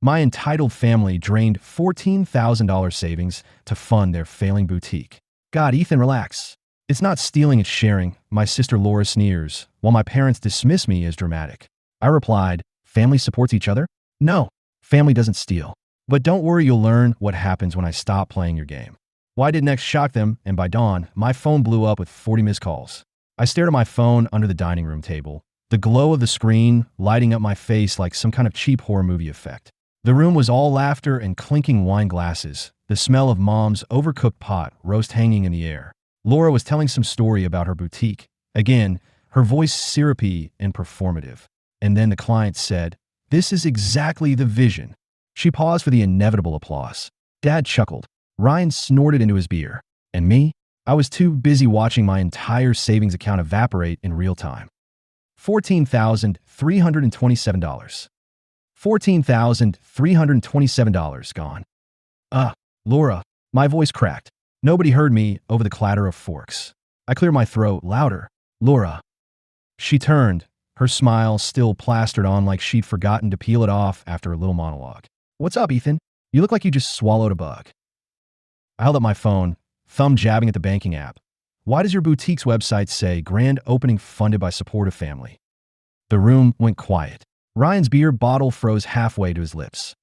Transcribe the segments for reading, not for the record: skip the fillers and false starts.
My entitled family drained $14,000 savings to fund their failing boutique. God, Ethan, relax. It's not stealing, it's sharing, my sister Laura sneers, while my parents dismiss me as dramatic. I replied, family supports each other? No, family doesn't steal. But don't worry, you'll learn what happens when I stop playing your game. Why did next shock them, and by dawn, my phone blew up with 40 missed calls. I stared at my phone under the dining room table, the glow of the screen lighting up my face like some kind of cheap horror movie effect. The room was all laughter and clinking wine glasses, the smell of Mom's overcooked pot roast hanging in the air. Laura was telling some story about her boutique. Again, her voice syrupy and performative. And then the client said, "This is exactly the vision." She paused for the inevitable applause. Dad chuckled. Ryan snorted into his beer. And me? I was too busy watching my entire savings account evaporate in real time. $14,327. $14,327 gone. Laura, my voice cracked. Nobody heard me over the clatter of forks. I cleared my throat louder. Laura. She turned, her smile still plastered on like she'd forgotten to peel it off after a little monologue. What's up, Ethan? You look like you just swallowed a bug. I held up my phone, thumb jabbing at the banking app. Why does your boutique's website say grand opening funded by supportive family? The room went quiet. Ryan's beer bottle froze halfway to his lips.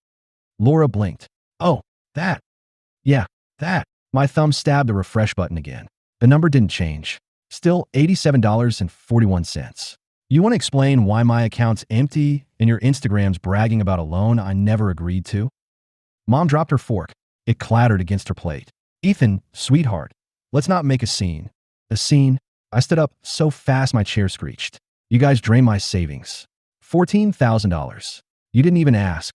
Laura blinked. Oh, that. Yeah, that. My thumb stabbed the refresh button again. The number didn't change. Still $87.41. You want to explain why my account's empty and your Instagram's bragging about a loan I never agreed to? Mom dropped her fork. It clattered against her plate. Ethan, sweetheart, let's not make a scene. A scene? I stood up so fast my chair screeched. You guys drained my savings. $14,000. You didn't even ask.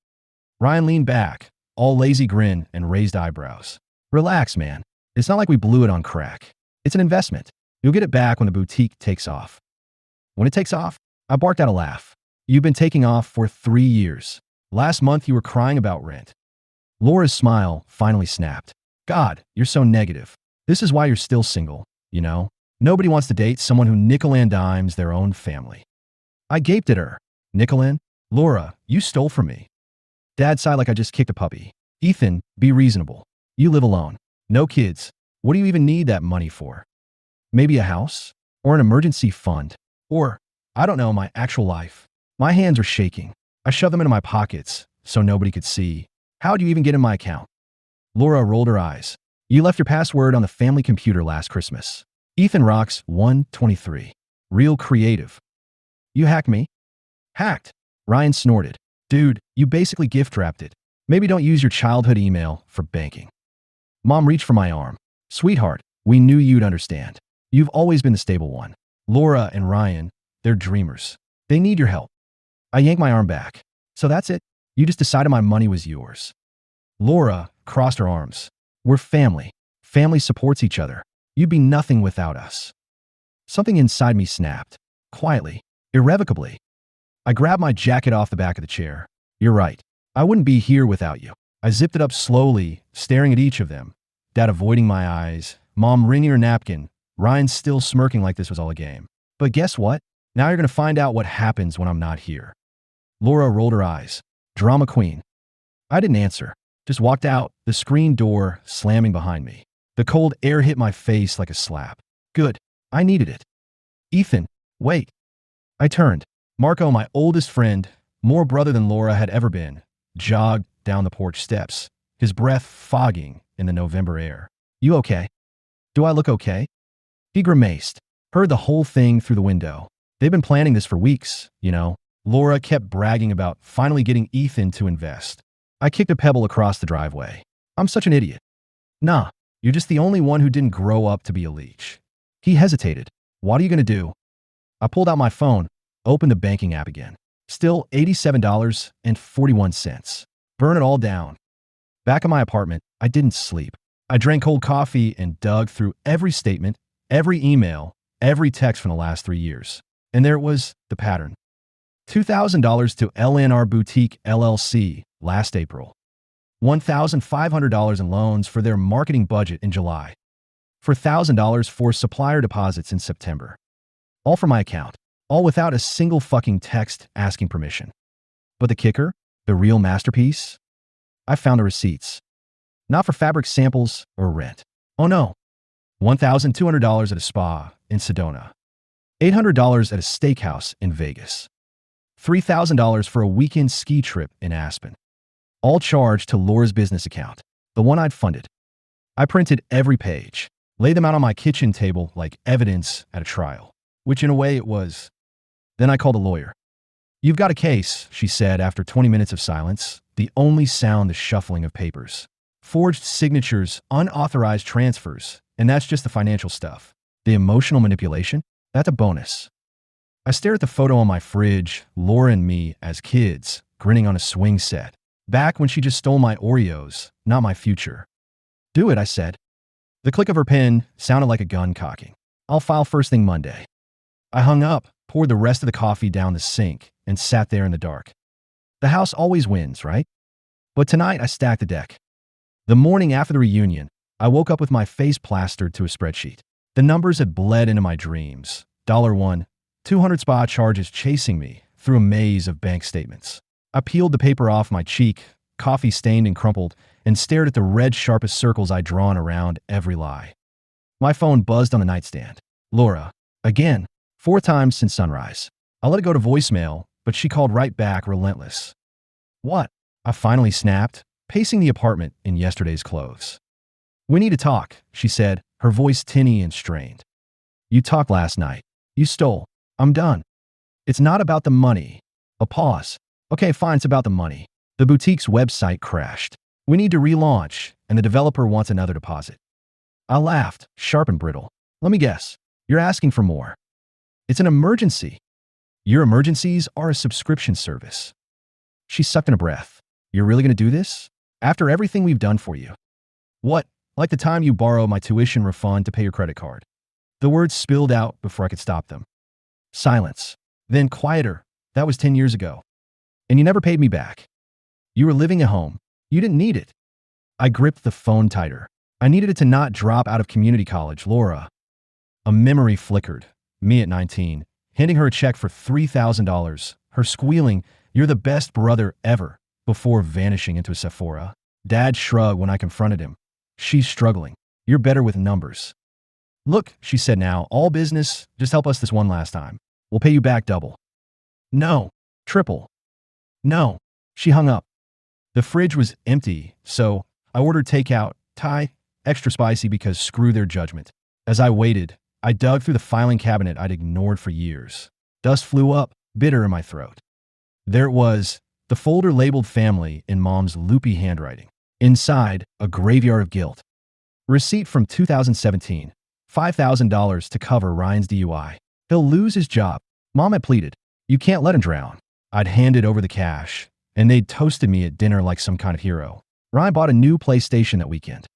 Ryan leaned back, all lazy grin and raised eyebrows. Relax, man. It's not like we blew it on crack. It's an investment. You'll get it back when the boutique takes off. When it takes off? I barked out a laugh. You've been taking off for 3 years. Last month you were crying about rent. Laura's smile finally snapped. God, you're so negative. This is why you're still single, you know? Nobody wants to date someone who nickel and dimes their own family. I gaped at her. Nickel and? Laura, you stole from me. Dad sighed like I just kicked a puppy. Ethan, be reasonable. You live alone. No kids. What do you even need that money for? Maybe a house? Or an emergency fund? Or, I don't know, my actual life. My hands are shaking. I shoved them into my pockets so nobody could see. How do you even get in my account? Laura rolled her eyes. You left your password on the family computer last Christmas. Ethan rocks 123. Real creative. You hacked me? Hacked. Ryan snorted. Dude, you basically gift wrapped it. Maybe don't use your childhood email for banking. Mom reached for my arm. Sweetheart, we knew you'd understand. You've always been the stable one. Laura and Ryan, they're dreamers. They need your help. I yanked my arm back. So that's it? You just decided my money was yours. Laura crossed her arms. We're family. Family supports each other. You'd be nothing without us. Something inside me snapped. Quietly. Irrevocably. I grabbed my jacket off the back of the chair. You're right. I wouldn't be here without you. I zipped it up slowly, staring at each of them. Dad avoiding my eyes. Mom wringing her napkin. Ryan still smirking like this was all a game. But guess what? Now you're going to find out what happens when I'm not here. Laura rolled her eyes. Drama queen. I didn't answer. Just walked out, the screen door slamming behind me. The cold air hit my face like a slap. Good. I needed it. Ethan, wait. I turned. Marco, my oldest friend, more brother than Laura had ever been, jogged down the porch steps, his breath fogging in the November air. You okay? Do I look okay? He grimaced. Heard the whole thing through the window. They've been planning this for weeks, you know. Laura kept bragging about finally getting Ethan to invest. I kicked a pebble across the driveway. I'm such an idiot. Nah, you're just the only one who didn't grow up to be a leech. He hesitated. What are you going to do? I pulled out my phone, opened the banking app again. Still $87.41. Burn it all down. Back in my apartment, I didn't sleep. I drank cold coffee and dug through every statement, every email, every text from the last 3 years. And there it was, the pattern. $2,000 to LNR Boutique LLC last April. $1,500 in loans for their marketing budget in July. $4,000 for supplier deposits in September. All from my account. All without a single fucking text asking permission. But the kicker? The real masterpiece? I found the receipts. Not for fabric samples or rent. Oh no. $1,200 at a spa in Sedona. $800 at a steakhouse in Vegas. $3,000 for a weekend ski trip in Aspen. All charged to Laura's business account, the one I'd funded. I printed every page, laid them out on my kitchen table like evidence at a trial, which in a way it was. Then I called a lawyer. "You've got a case," she said after 20 minutes of silence, the only sound the shuffling of papers. "Forged signatures, unauthorized transfers, and that's just the financial stuff. The emotional manipulation? That's a bonus." I stare at the photo on my fridge, Laura and me as kids, grinning on a swing set. Back when she just stole my Oreos, not my future. "Do it," I said. The click of her pen sounded like a gun cocking. "I'll file first thing Monday." I hung up, poured the rest of the coffee down the sink, and sat there in the dark. The house always wins, right? But tonight I stacked the deck. The morning after the reunion, I woke up with my face plastered to a spreadsheet. The numbers had bled into my dreams. $1, 200 spa charges chasing me through a maze of bank statements. I peeled the paper off my cheek, coffee stained and crumpled, and stared at the red sharpest circles I'd drawn around every lie. My phone buzzed on the nightstand. Laura. Again. 4 times since sunrise. I let it go to voicemail, but she called right back, relentless. "What?" I finally snapped, pacing the apartment in yesterday's clothes. "We need to talk," she said, her voice tinny and strained. "You talked last night. You stole. I'm done." "It's not about the money." A pause. "Okay, fine, it's about the money. The boutique's website crashed. We need to relaunch, and the developer wants another deposit." I laughed, sharp and brittle. "Let me guess. You're asking for more." "It's an emergency." "Your emergencies are a subscription service." She sucked in a breath. "You're really going to do this? After everything we've done for you?" "What? Like the time you borrow my tuition refund to pay your credit card?" The words spilled out before I could stop them. Silence. Then quieter. "That was 10 years ago. And you never paid me back. You were living at home. You didn't need it." I gripped the phone tighter. I needed it to not drop out of community college, Laura. A memory flickered. Me at 19, handing her a check for $3,000, her squealing, "You're the best brother ever," before vanishing into a Sephora. Dad shrugged when I confronted him. "She's struggling. You're better with numbers." "Look," she said now, "all business, just help us this one last time. We'll pay you back double." "No." "Triple." "No." She hung up. The fridge was empty, so I ordered takeout, Thai, extra spicy because screw their judgment. As I waited, I dug through the filing cabinet I'd ignored for years. Dust flew up, bitter in my throat. There it was, the folder labeled family in Mom's loopy handwriting. Inside, a graveyard of guilt. Receipt from 2017, $5,000 to cover Ryan's DUI. He'll lose his job. Mom had pleaded. "You can't let him drown." I'd handed over the cash, and they'd toasted me at dinner like some kind of hero. Ryan bought a new PlayStation that weekend.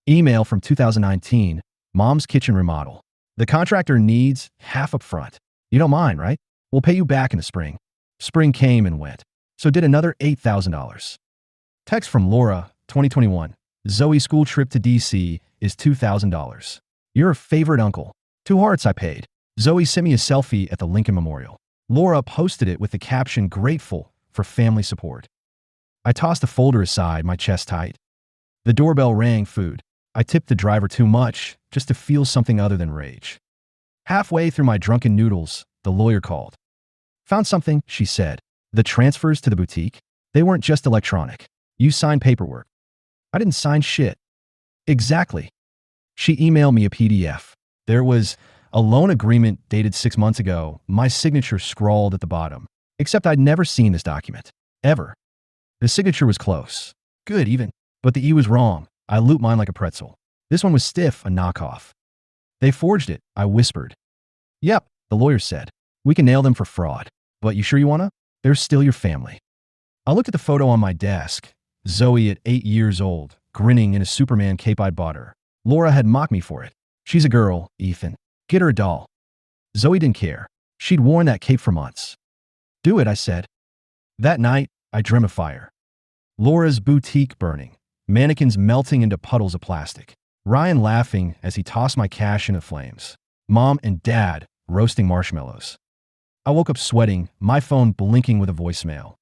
Email from 2019, Mom's kitchen remodel. "The contractor needs half up front. You don't mind, right? We'll pay you back in the spring." Spring came and went, so did another $8,000. Text from Laura, 2021. "Zoe's school trip to DC is $2,000. You're a favorite uncle." 2 hearts I paid. Zoe sent me a selfie at the Lincoln Memorial. Laura posted it with the caption, "Grateful for family support." I tossed the folder aside, my chest tight. The doorbell rang. Food. I tipped the driver too much, just to feel something other than rage. Halfway through my drunken noodles, the lawyer called. "Found something," she said. "The transfers to the boutique, they weren't just electronic. You signed paperwork." "I didn't sign shit." "Exactly." She emailed me a PDF. There was a loan agreement dated 6 months ago, my signature scrawled at the bottom. Except I'd never seen this document. Ever. The signature was close. Good, even. But the E was wrong. I looped mine like a pretzel. This one was stiff, a knockoff. "They forged it," I whispered. "Yep," the lawyer said. "We can nail them for fraud. But you sure you wanna? They're still your family." I looked at the photo on my desk. Zoe at 8 years old, grinning in a Superman cape I'd bought her. Laura had mocked me for it. "She's a girl, Ethan. Get her a doll." Zoe didn't care. She'd worn that cape for months. "Do it," I said. That night, I dreamt of fire. Laura's boutique burning. Mannequins melting into puddles of plastic. Ryan laughing as he tossed my cash into flames. Mom and Dad roasting marshmallows. I woke up sweating, my phone blinking with a voicemail.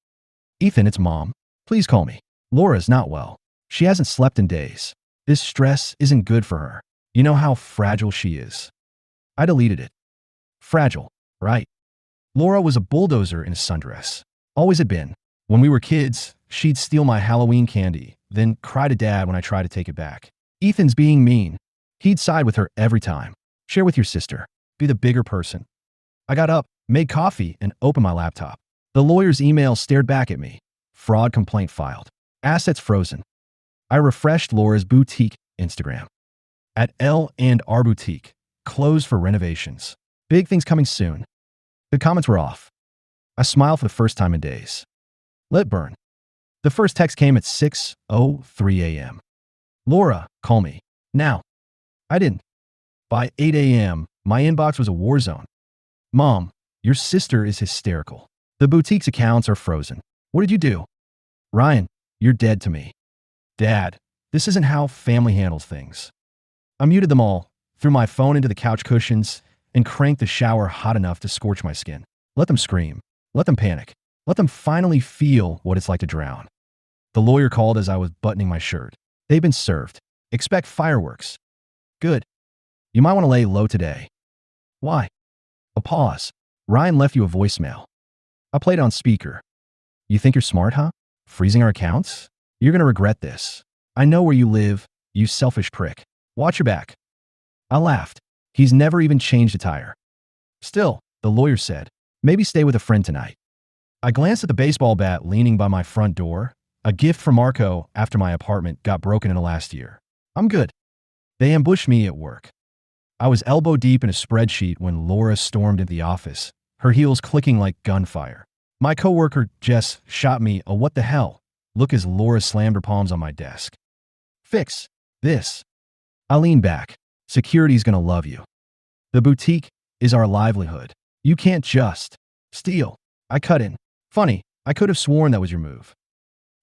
Ethan, it's Mom. Please call me. Laura's not well. She hasn't slept in days. This stress isn't good for her. You know how fragile she is. I deleted it. Fragile, right? Laura was a bulldozer in a sundress. Always had been. When we were kids, she'd steal my Halloween candy, then cry to Dad when I tried to take it back. Ethan's being mean. He'd side with her every time. Share with your sister. Be the bigger person. I got up, made coffee, and opened my laptop. The lawyer's email stared back at me. Fraud complaint filed. Assets frozen. I refreshed Laura's boutique Instagram. At L&R Boutique. Closed for renovations. Big things coming soon. The comments were off. I smiled for the first time in days. Let it burn. The first text came at 6:03 a.m. Laura, call me. Now. I didn't. By 8 a.m., my inbox was a war zone. Mom, your sister is hysterical. The boutique's accounts are frozen. What did you do? Ryan, you're dead to me. Dad, this isn't how family handles things. I muted them all, threw my phone into the couch cushions, and cranked the shower hot enough to scorch my skin. Let them scream. Let them panic. Let them finally feel what it's like to drown. The lawyer called as I was buttoning my shirt. They've been served. Expect fireworks. Good. You might want to lay low today. Why? A pause. Ryan left you a voicemail. I played on speaker. You think you're smart, huh? Freezing our accounts? You're going to regret this. I know where you live, you selfish prick. Watch your back. I laughed. He's never even changed a tire. Still, the lawyer said, maybe stay with a friend tonight. I glanced at the baseball bat leaning by my front door, a gift from Marco after my apartment got broken in the last year. I'm good. They ambushed me at work. I was elbow deep in a spreadsheet when Laura stormed into the office, her heels clicking like gunfire. My coworker, Jess, shot me a what the hell look as Laura slammed her palms on my desk. Fix this. I leaned back. Security's gonna love you. The boutique is our livelihood. You can't just steal. I cut in. Funny, I could have sworn that was your move.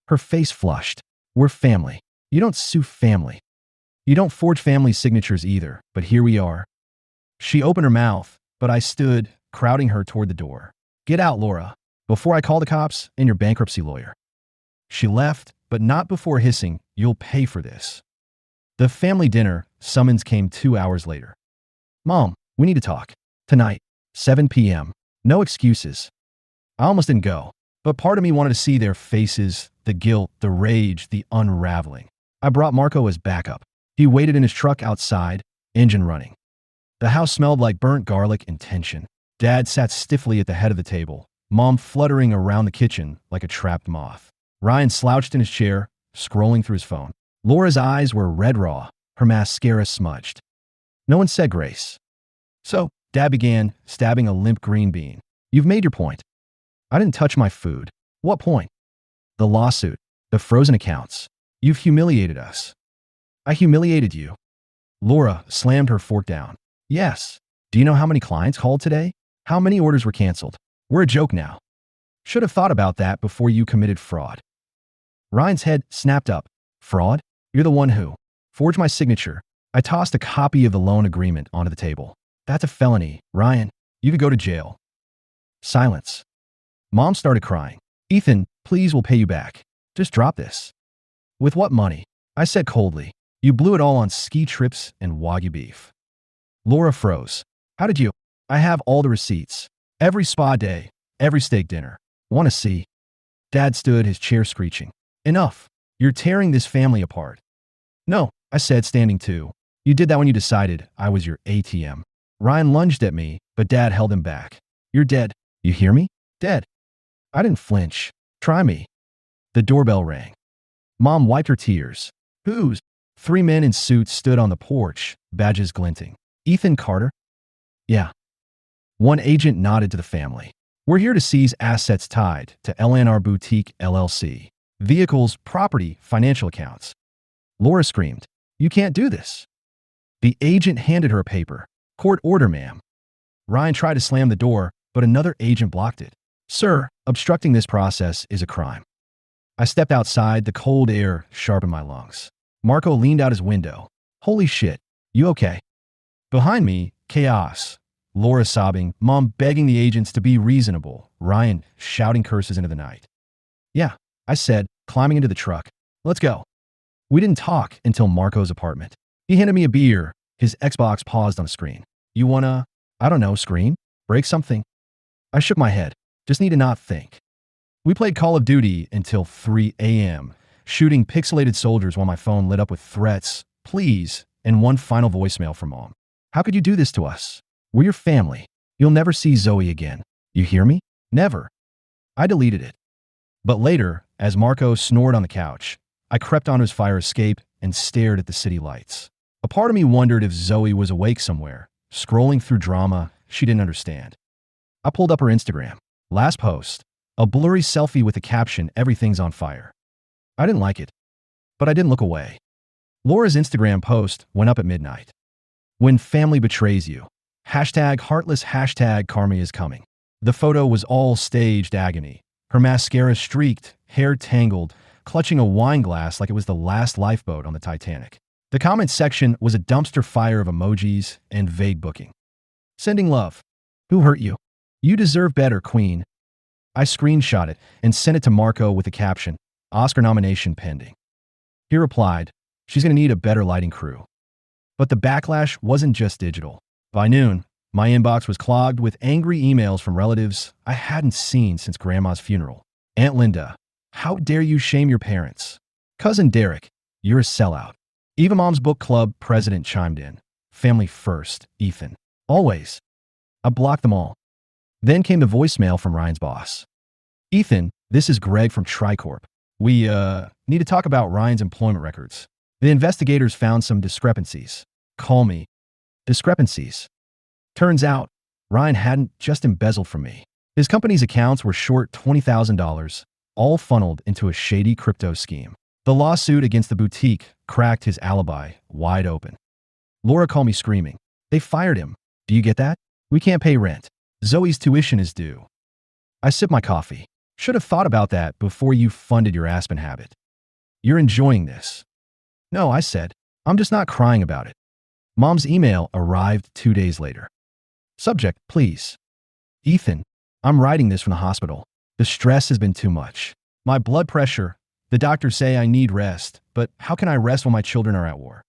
Her face flushed. We're family. You don't sue family. You don't forge family signatures either, but here we are. She opened her mouth, but I stood, crowding her toward the door. Get out, Laura, before I call the cops and your bankruptcy lawyer. She left, but not before hissing, you'll pay for this. The family dinner summons came 2 hours later. Mom, we need to talk. Tonight, 7 p.m. No excuses. I almost didn't go, but part of me wanted to see their faces, the guilt, the rage, the unraveling. I brought Marco as backup. He waited in his truck outside, engine running. The house smelled like burnt garlic and tension. Dad sat stiffly at the head of the table, Mom fluttering around the kitchen like a trapped moth. Ryan slouched in his chair, scrolling through his phone. Laura's eyes were red raw, her mascara smudged. No one said grace. So, Dad began, stabbing a limp green bean. You've made your point. I didn't touch my food. What point? The lawsuit, the frozen accounts. You've humiliated us. I humiliated you. Laura slammed her fork down. Yes. Do you know how many clients called today? How many orders were canceled? We're a joke now. Should have thought about that before you committed fraud. Ryan's head snapped up. Fraud? You're the one who forged my signature. I tossed a copy of the loan agreement onto the table. That's a felony, Ryan. You could go to jail. Silence. Mom started crying. Ethan, please, we'll pay you back. Just drop this. With what money? I said coldly. You blew it all on ski trips and Wagyu beef. Laura froze. How did you? I have all the receipts. Every spa day, every steak dinner. Want to see? Dad stood, his chair screeching. Enough. You're tearing this family apart. No, I said, standing too. You did that when you decided I was your ATM. Ryan lunged at me, but Dad held him back. You're dead. You hear me? Dead. I didn't flinch. Try me. The doorbell rang. Mom wiped her tears. Whose? 3 men in suits stood on the porch, badges glinting. Ethan Carter? Yeah. One agent nodded to the family. We're here to seize assets tied to L&R Boutique LLC. Vehicles, property, financial accounts. Laura screamed. You can't do this. The agent handed her a paper. Court order, ma'am. Ryan tried to slam the door, but another agent blocked it. Sir, obstructing this process is a crime. I stepped outside, the cold air sharpened my lungs. Marco leaned out his window. Holy shit, you okay? Behind me, chaos. Laura sobbing, Mom begging the agents to be reasonable, Ryan shouting curses into the night. Yeah, I said, climbing into the truck. Let's go. We didn't talk until Marco's apartment. He handed me a beer. His Xbox paused on a screen. You wanna, I don't know, scream? Break something? I shook my head. Just need to not think. We played Call of Duty until 3 a.m., shooting pixelated soldiers while my phone lit up with threats, please, and one final voicemail from Mom. How could you do this to us? We're your family. You'll never see Zoe again. You hear me? Never. I deleted it. But later, as Marco snored on the couch, I crept onto his fire escape and stared at the city lights. A part of me wondered if Zoe was awake somewhere, scrolling through drama she didn't understand. I pulled up her Instagram. Last post, a blurry selfie with the caption, "Everything's on fire." I didn't like it, but I didn't look away. Laura's Instagram post went up at midnight. When family betrays you. Hashtag heartless, hashtag karma is coming. The photo was all staged agony. Her mascara streaked, hair tangled, clutching a wine glass like it was the last lifeboat on the Titanic. The comment section was a dumpster fire of emojis and vague booking. Sending love. Who hurt you? You deserve better, queen. I screenshot it and sent it to Marco with the caption, Oscar nomination pending. He replied, she's going to need a better lighting crew. But the backlash wasn't just digital. By noon, my inbox was clogged with angry emails from relatives I hadn't seen since Grandma's funeral. Aunt Linda, how dare you shame your parents? Cousin Derek, you're a sellout. Eva Mom's book club president chimed in. Family first, Ethan. Always. I blocked them all. Then came the voicemail from Ryan's boss. Ethan, this is Greg from Tricorp. We, need to talk about Ryan's employment records. The investigators found some discrepancies. Call me. Discrepancies. Turns out, Ryan hadn't just embezzled from me. His company's accounts were short $20,000, all funneled into a shady crypto scheme. The lawsuit against the boutique cracked his alibi wide open. Laura called me screaming. They fired him. Do you get that? We can't pay rent. Zoe's tuition is due. I sipped my coffee. Should have thought about that before you funded your Aspen habit. You're enjoying this. No, I said. I'm just not crying about it. Mom's email arrived 2 days later. Subject, please. Ethan, I'm writing this from the hospital. The stress has been too much. My blood pressure. The doctors say I need rest, but how can I rest while my children are at war?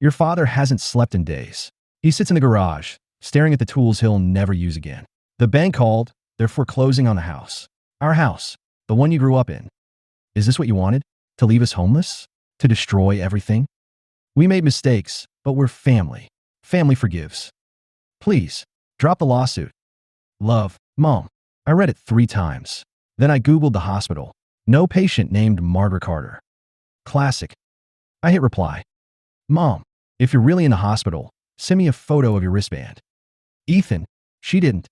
Your father hasn't slept in days. He sits in the garage, staring at the tools he'll never use again. The bank called. They're foreclosing on the house. Our house. The one you grew up in. Is this what you wanted? To leave us homeless? To destroy everything? We made mistakes, but we're family. Family forgives. Please, drop the lawsuit. Love, Mom. I read it 3 times. Then I Googled the hospital. No patient named Margaret Carter. Classic. I hit reply. Mom, if you're really in the hospital, send me a photo of your wristband. Ethan, she didn't.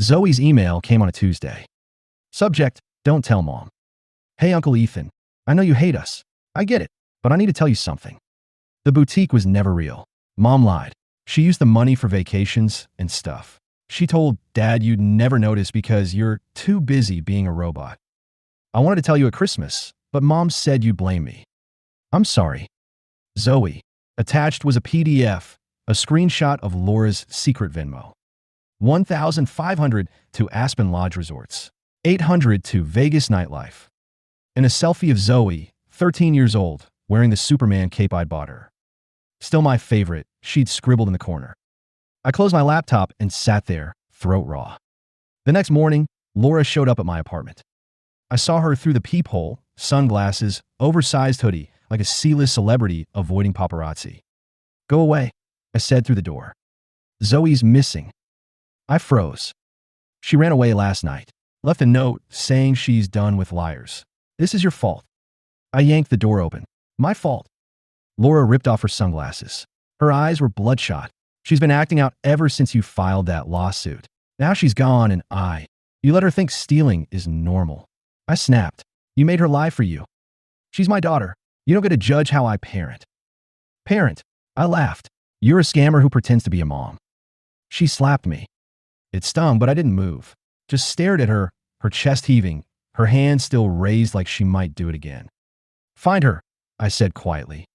Zoe's email came on a Tuesday. Subject, don't tell Mom. Hey, Uncle Ethan, I know you hate us. I get it, but I need to tell you something. The boutique was never real. Mom lied. She used the money for vacations and stuff. She told Dad you'd never notice because you're too busy being a robot. I wanted to tell you at Christmas, but Mom said you'd blame me. I'm sorry. Zoe. Attached was a PDF, a screenshot of Laura's secret Venmo. 1,500 to Aspen Lodge Resorts. 800 to Vegas nightlife. And a selfie of Zoe, 13 years old, wearing the Superman cape I'd bought her. Still my favorite, she'd scribbled in the corner. I closed my laptop and sat there, throat raw. The next morning, Laura showed up at my apartment. I saw her through the peephole, sunglasses, oversized hoodie, like a C-list celebrity avoiding paparazzi. Go away, I said through the door. Zoe's missing. I froze. She ran away last night. Left a note saying she's done with liars. This is your fault. I yanked the door open. My fault. Laura ripped off her sunglasses. Her eyes were bloodshot. She's been acting out ever since you filed that lawsuit. Now she's gone and you let her think stealing is normal. I snapped. You made her lie for you. She's my daughter. You don't get to judge how I parent. Parent. I laughed. You're a scammer who pretends to be a mom. She slapped me. It stung, but I didn't move. Just stared at her, her chest heaving, her hand still raised like she might do it again. Find her, I said quietly.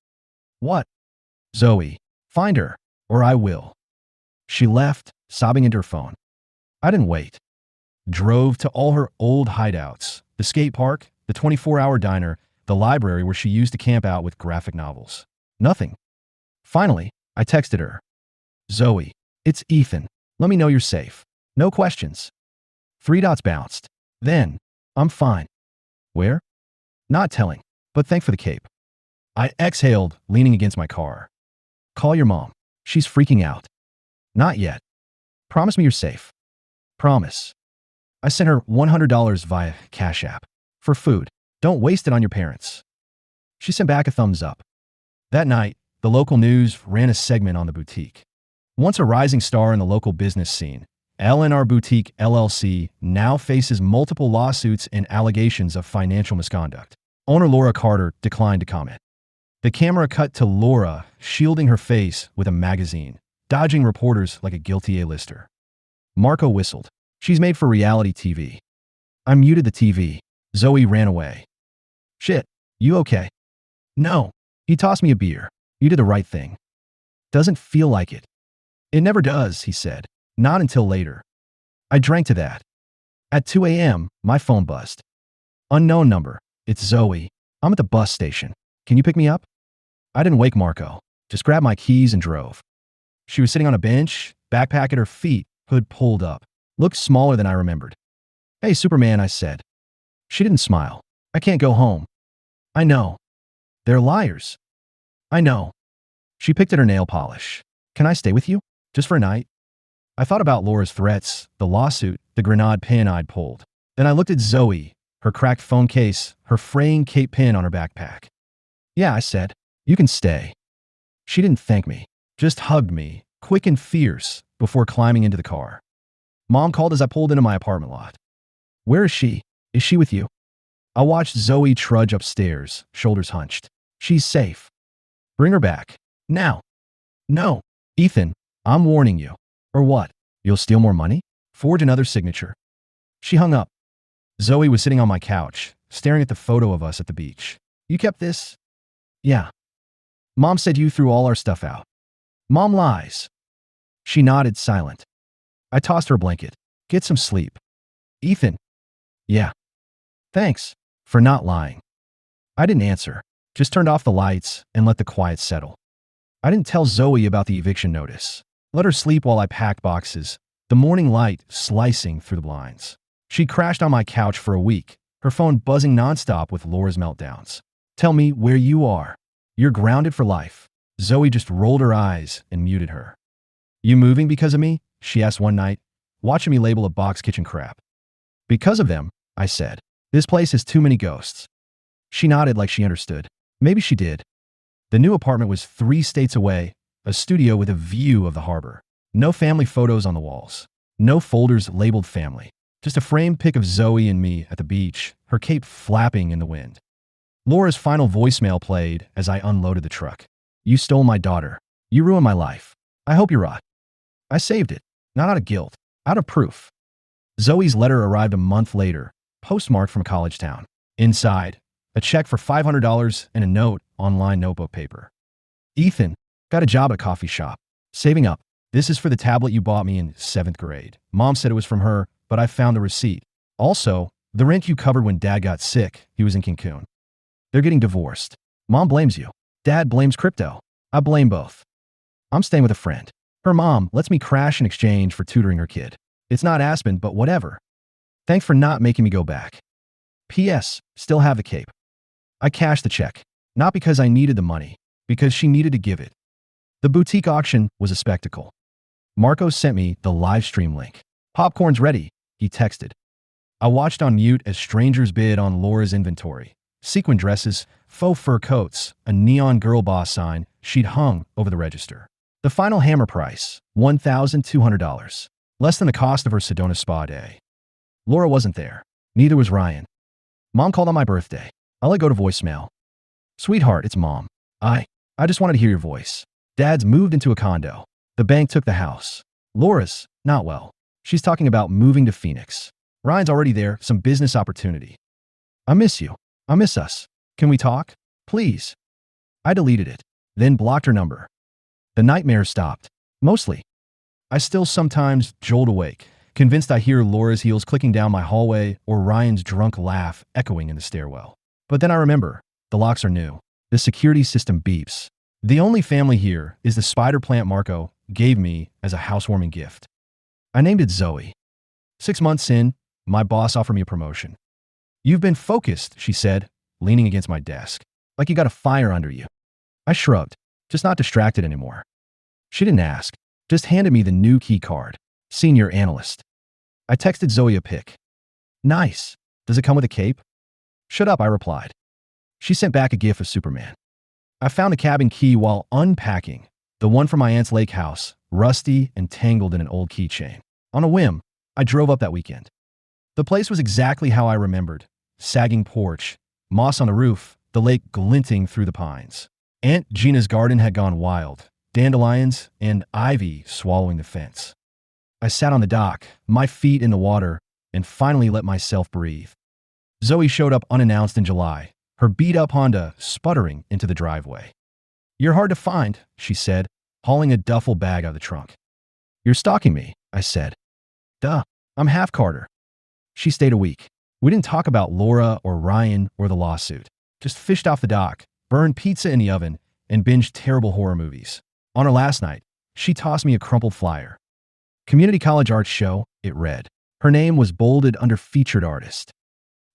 What? Zoe, find her, or I will. She left, sobbing into her phone. I didn't wait. Drove to all her old hideouts, the skate park, the 24-hour diner, the library where she used to camp out with graphic novels. Nothing. Finally, I texted her. Zoe, it's Ethan. Let me know you're safe. No questions. 3 dots bounced. Then, I'm fine. Where? Not telling, but thank for the cape. I exhaled, leaning against my car. Call your mom. She's freaking out. Not yet. Promise me you're safe. Promise. I sent her $100 via Cash App. For food. Don't waste it on your parents. She sent back a thumbs up. That night, the local news ran a segment on the boutique. Once a rising star in the local business scene, L&R Boutique LLC now faces multiple lawsuits and allegations of financial misconduct. Owner Laura Carter declined to comment. The camera cut to Laura shielding her face with a magazine, dodging reporters like a guilty A-lister. Marco whistled. She's made for reality TV. I muted the TV. Zoe ran away. Shit, you okay? No. He tossed me a beer. You did the right thing. Doesn't feel like it. It never does, he said. Not until later. I drank to that. At 2 a.m., my phone buzzed. Unknown number. It's Zoe. I'm at the bus station. Can you pick me up? I didn't wake Marco. Just grabbed my keys and drove. She was sitting on a bench, backpack at her feet, hood pulled up. Looked smaller than I remembered. Hey, Superman, I said. She didn't smile. I can't go home. I know. They're liars. I know. She picked at her nail polish. Can I stay with you? Just for a night? I thought about Laura's threats, the lawsuit, the grenade pin I'd pulled. Then I looked at Zoe, her cracked phone case, her fraying cape pin on her backpack. Yeah, I said. You can stay. She didn't thank me. Just hugged me, quick and fierce, before climbing into the car. Mom called as I pulled into my apartment lot. Where is she? Is she with you? I watched Zoe trudge upstairs, shoulders hunched. She's safe. Bring her back. Now. No. Ethan, I'm warning you. Or what? You'll steal more money? Forge another signature. She hung up. Zoe was sitting on my couch, staring at the photo of us at the beach. You kept this? Yeah. Mom said you threw all our stuff out. Mom lies. She nodded, silent. I tossed her a blanket. Get some sleep. Ethan. Yeah. Thanks for not lying. I didn't answer, just turned off the lights and let the quiet settle. I didn't tell Zoe about the eviction notice. Let her sleep while I packed boxes, the morning light slicing through the blinds. She crashed on my couch for a week, her phone buzzing nonstop with Laura's meltdowns. Tell me where you are. You're grounded for life. Zoe just rolled her eyes and muted her. You moving because of me? She asked one night, watching me label a box kitchen crap. Because of them, I said. This place has too many ghosts. She nodded like she understood. Maybe she did. The new apartment was 3 states away, a studio with a view of the harbor. No family photos on the walls. No folders labeled family. Just a framed pic of Zoe and me at the beach, her cape flapping in the wind. Laura's final voicemail played as I unloaded the truck. You stole my daughter. You ruined my life. I hope you're rot. I saved it. Not out of guilt. Out of proof. Zoe's letter arrived a month later, postmarked from a college town. Inside, a check for $500 and a note on lined notebook paper. Ethan, got a job at a coffee shop. Saving up. This is for the tablet you bought me in 7th grade. Mom said it was from her, but I found the receipt. Also, the rent you covered when Dad got sick. He was in Cancun. They're getting divorced. Mom blames you. Dad blames crypto. I blame both. I'm staying with a friend. Her mom lets me crash in exchange for tutoring her kid. It's not Aspen, but whatever. Thanks for not making me go back. P.S. Still have the cape. I cashed the check. Not because I needed the money, because she needed to give it. The boutique auction was a spectacle. Marco sent me the live stream link. Popcorn's ready, he texted. I watched on mute as strangers bid on Laura's inventory. Sequin dresses, faux fur coats, a neon girl boss sign she'd hung over the register. The final hammer price, $1,200. Less than the cost of her Sedona spa day. Laura wasn't there. Neither was Ryan. Mom called on my birthday. I let go to voicemail. Sweetheart, it's Mom. I just wanted to hear your voice. Dad's moved into a condo. The bank took the house. Laura's not well. She's talking about moving to Phoenix. Ryan's already there, some business opportunity. I miss you. I miss us. Can we talk? Please. I deleted it, then blocked her number. The nightmares stopped. Mostly. I still sometimes jolt awake, convinced I hear Laura's heels clicking down my hallway or Ryan's drunk laugh echoing in the stairwell. But then I remember, the locks are new. The security system beeps. The only family here is the spider plant Marco gave me as a housewarming gift. I named it Zoe. 6 months in, my boss offered me a promotion. "You've been focused," she said, leaning against my desk. "Like you got a fire under you." I shrugged, just not distracted anymore. She didn't ask, just handed me the new key card. Senior analyst. I texted Zoe a pic. "Nice. Does it come with a cape?" "Shut up," I replied. She sent back a gif of Superman. I found a cabin key while unpacking, the one from my aunt's lake house, rusty and tangled in an old keychain. On a whim, I drove up that weekend. The place was exactly how I remembered. Sagging porch, moss on the roof, the lake glinting through the pines. Aunt Gina's garden had gone wild, dandelions and ivy swallowing the fence. I sat on the dock, my feet in the water, and finally let myself breathe. Zoe showed up unannounced in July, her beat-up Honda sputtering into the driveway. "You're hard to find," she said, hauling a duffel bag out of the trunk. "You're stalking me," I said. "Duh, I'm half Carter." She stayed a week. We didn't talk about Laura or Ryan or the lawsuit. Just fished off the dock, burned pizza in the oven, and binged terrible horror movies. On her last night, she tossed me a crumpled flyer. Community College Arts Show, it read. Her name was bolded under featured artist.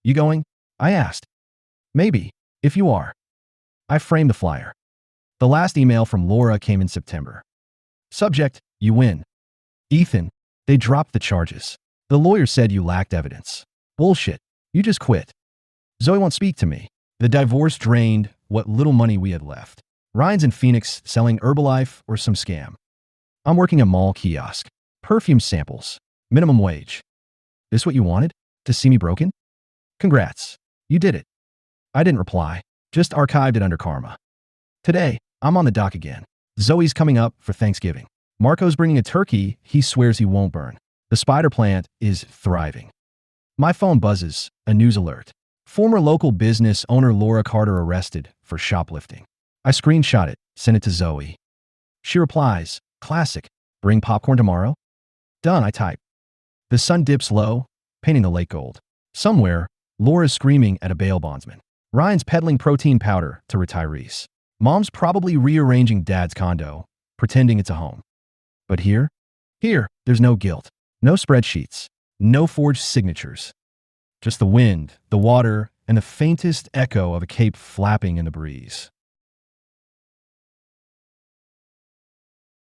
"You going?" I asked. "Maybe, if you are." I framed the flyer. The last email from Laura came in September. Subject, "You win." "Ethan, they dropped the charges. The lawyer said you lacked evidence." "Bullshit. You just quit." Zoe won't speak to me. The divorce drained what little money we had left. Ryan's in Phoenix selling Herbalife or some scam. I'm working a mall kiosk. Perfume samples. Minimum wage. "This what you wanted? To see me broken?" "Congrats. You did it." I didn't reply, just archived it under karma. Today, I'm on the dock again. Zoe's coming up for Thanksgiving. Marco's bringing a turkey he swears he won't burn. The spider plant is thriving. My phone buzzes, a news alert. Former local business owner Laura Carter arrested for shoplifting. I screenshot it, sent it to Zoe. She replies, "Classic. Bring popcorn tomorrow?" "Done," I type. The sun dips low, painting the lake gold. Somewhere, Laura's screaming at a bail bondsman. Ryan's peddling protein powder to retirees. Mom's probably rearranging Dad's condo, pretending it's a home. But here, there's no guilt, no spreadsheets, no forged signatures. Just the wind, the water, and the faintest echo of a cape flapping in the breeze.